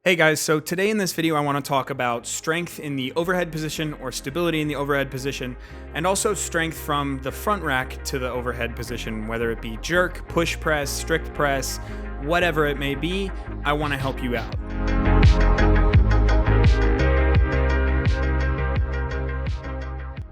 Hey guys, so today in this video I want to talk about strength in the overhead position or stability in the overhead position, and also strength from the front rack to the overhead position, whether it be jerk, push press, strict press, whatever it may be. I want to help you out.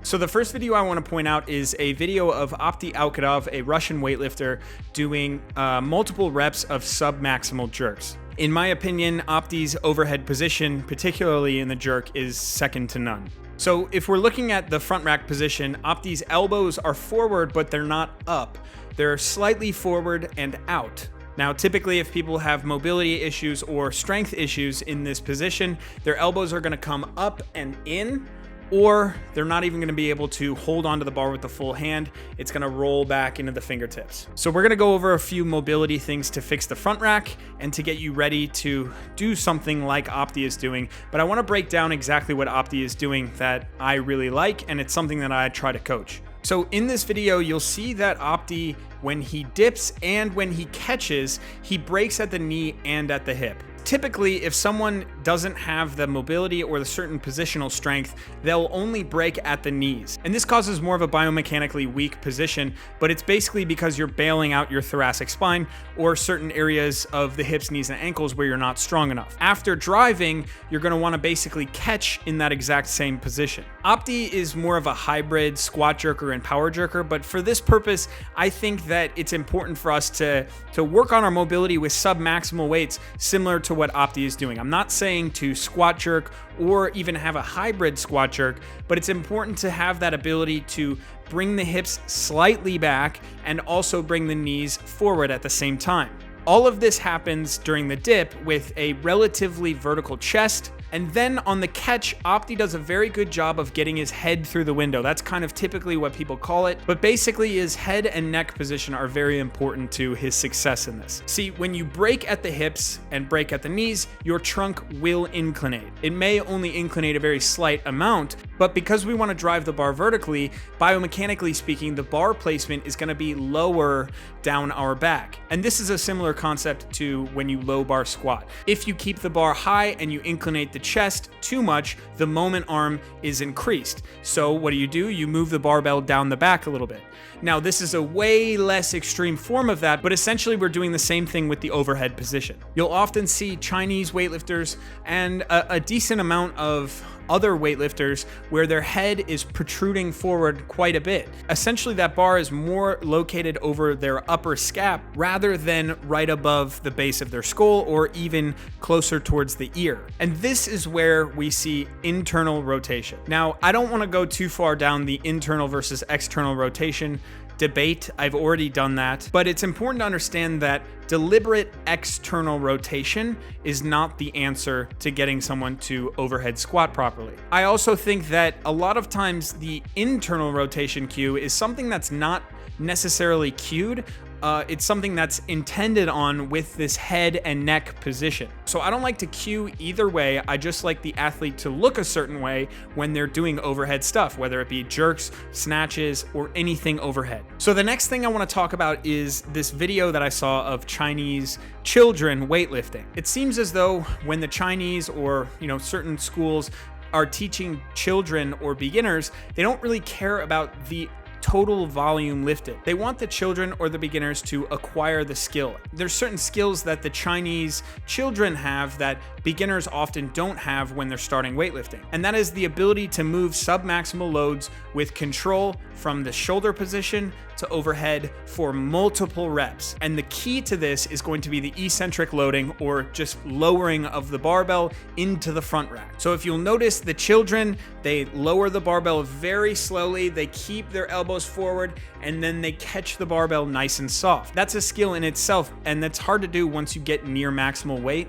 So the first video I want to point out is a video of Opti Alkadov, a Russian weightlifter, doing multiple reps of sub-maximal jerks. In my opinion, Opti's overhead position, particularly in the jerk, is second to none. So if we're looking at the front rack position, Opti's elbows are forward, but they're not up. They're slightly forward and out. Now, typically, if people have mobility issues or strength issues in this position, their elbows are going to come up and in, or they're not even going to be able to hold onto the bar with the full hand. It's going to roll back into the fingertips. So we're going to go over a few mobility things to fix the front rack and to get you ready to do something like Opti is doing. But I want to break down exactly what Opti is doing that I really like, and it's something that I try to coach. So in this video, you'll see that Opti, when he dips and when he catches, he breaks at the knee and at the hip. Typically, if someone doesn't have the mobility or the certain positional strength, they'll only break at the knees. And this causes more of a biomechanically weak position, but it's basically because you're bailing out your thoracic spine or certain areas of the hips, knees, and ankles where you're not strong enough. After driving, you're going to want to basically catch in that exact same position. Opti is more of a hybrid squat jerker and power jerker, but for this purpose, I think that it's important for us to work on our mobility with sub-maximal weights similar to what Opti is doing. I'm not saying to squat jerk or even have a hybrid squat jerk, but it's important to have that ability to bring the hips slightly back and also bring the knees forward at the same time. All of this happens during the dip with a relatively vertical chest. And then on the catch, Opti does a very good job of getting his head through the window. That's kind of typically what people call it. But basically, his head and neck position are very important to his success in this. See, when you break at the hips and break at the knees, your trunk will inclinate. It may only inclinate a very slight amount, but because we want to drive the bar vertically, biomechanically speaking, the bar placement is going to be lower down our back. And this is a similar concept to when you low bar squat. If you keep the bar high and you inclinate the chest too much, the moment arm is increased. So what do? You move the barbell down the back a little bit. Now, this is a way less extreme form of that, but essentially we're doing the same thing with the overhead position. You'll often see Chinese weightlifters and a decent amount of other weightlifters where their head is protruding forward quite a bit. Essentially, that bar is more located over their upper scap rather than right above the base of their skull or even closer towards the ear. And this is where we see internal rotation. Now, I don't want to go too far down the internal versus external rotation debate. I've already done that, but it's important to understand that deliberate external rotation is not the answer to getting someone to overhead squat properly. I also think that a lot of times the internal rotation cue is something that's not necessarily cued. It's something that's intended on with this head and neck position. So I don't like to cue either way. I just like the athlete to look a certain way when they're doing overhead stuff, whether it be jerks, snatches, or anything overhead. So the next thing I want to talk about is this video that I saw of Chinese children weightlifting. It seems as though when the Chinese or, certain schools are teaching children or beginners, they don't really care about the total volume lifted. They want the children or the beginners to acquire the skill. There's certain skills that the Chinese children have that beginners often don't have when they're starting weightlifting. And that is the ability to move sub-maximal loads with control from the shoulder position to overhead for multiple reps. And the key to this is going to be the eccentric loading, or just lowering of the barbell into the front rack. So if you'll notice, the children, they lower the barbell very slowly, they keep their elbows forward, and then they catch the barbell nice and soft. That's a skill in itself, and that's hard to do once you get near maximal weight.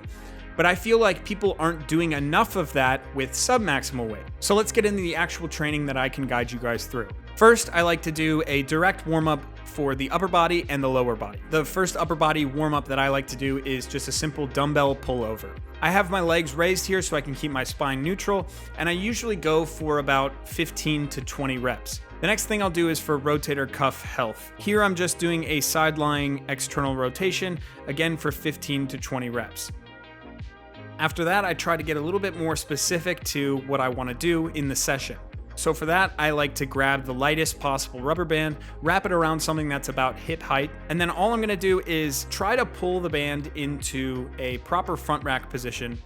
But I feel like people aren't doing enough of that with sub-maximal weight. So let's get into the actual training that I can guide you guys through. First, I like to do a direct warm-up for the upper body and the lower body. The first upper body warm-up that I like to do is just a simple dumbbell pullover. I have my legs raised here so I can keep my spine neutral, and I usually go for about 15 to 20 reps. The next thing I'll do is for rotator cuff health. Here I'm just doing a side-lying external rotation, again for 15 to 20 reps. After that, I try to get a little bit more specific to what I want to do in the session. So for that, I like to grab the lightest possible rubber band, wrap it around something that's about hip height, and then all I'm gonna do is try to pull the band into a proper front rack position.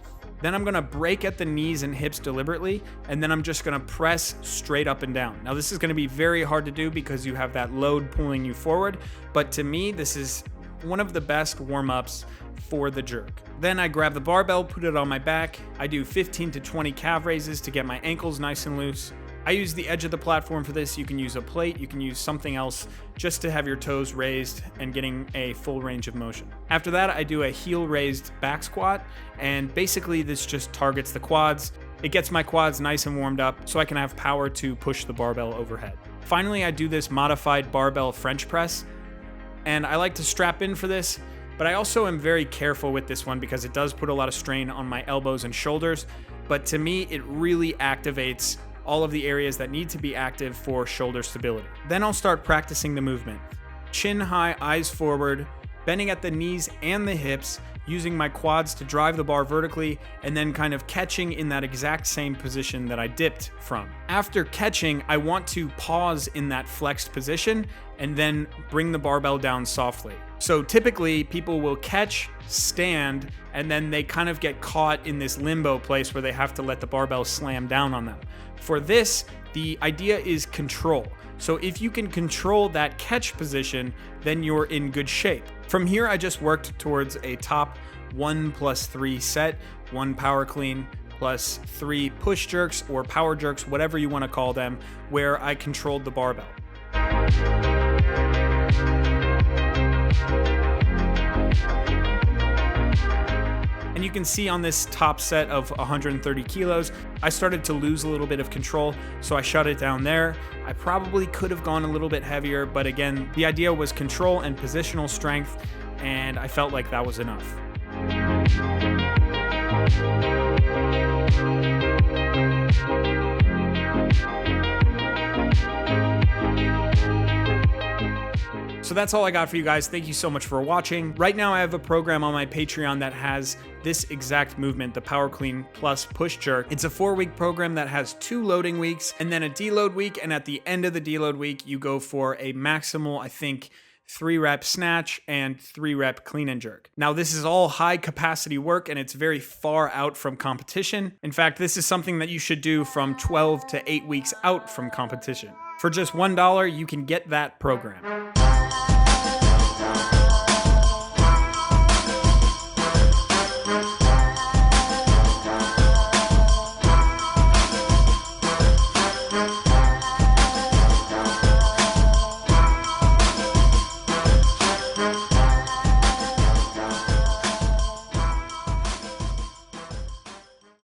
Then I'm gonna break at the knees and hips deliberately, and then I'm just gonna press straight up and down. Now this is gonna be very hard to do because you have that load pulling you forward, but to me, this is one of the best warm-ups for the jerk. Then I grab the barbell, put it on my back. I do 15 to 20 calf raises to get my ankles nice and loose. I use the edge of the platform for this. You can use a plate, you can use something else just to have your toes raised and getting a full range of motion. After that, I do a heel raised back squat, and basically this just targets the quads. It gets my quads nice and warmed up so I can have power to push the barbell overhead. Finally, I do this modified barbell French press, and I like to strap in for this, but I also am very careful with this one because it does put a lot of strain on my elbows and shoulders, but to me, it really activates all of the areas that need to be active for shoulder stability. Then I'll start practicing the movement. Chin high, eyes forward, bending at the knees and the hips, using my quads to drive the bar vertically, and then kind of catching in that exact same position that I dipped from. After catching, I want to pause in that flexed position and then bring the barbell down softly. So typically people will catch, stand, and then they kind of get caught in this limbo place where they have to let the barbell slam down on them. For this, the idea is control. So if you can control that catch position, then you're in good shape. From here, I just worked towards a top 1+3 set, 1 power clean plus 3 push jerks or power jerks, whatever you want to call them, where I controlled the barbell. And you can see on this top set of 130 kilos, I started to lose a little bit of control, so I shut it down there. I probably could have gone a little bit heavier, but again, the idea was control and positional strength, and I felt like that was enough. So that's all I got for you guys. Thank you so much for watching. Right now I have a program on my Patreon that has this exact movement, the Power Clean Plus Push Jerk. It's a 4-week program that has 2 loading weeks and then a deload week. And at the end of the deload week, you go for a maximal, I think, 3-rep snatch and 3-rep clean and jerk. Now, this is all high capacity work and it's very far out from competition. In fact, this is something that you should do from 12 to 8 weeks out from competition. For just $1, you can get that program.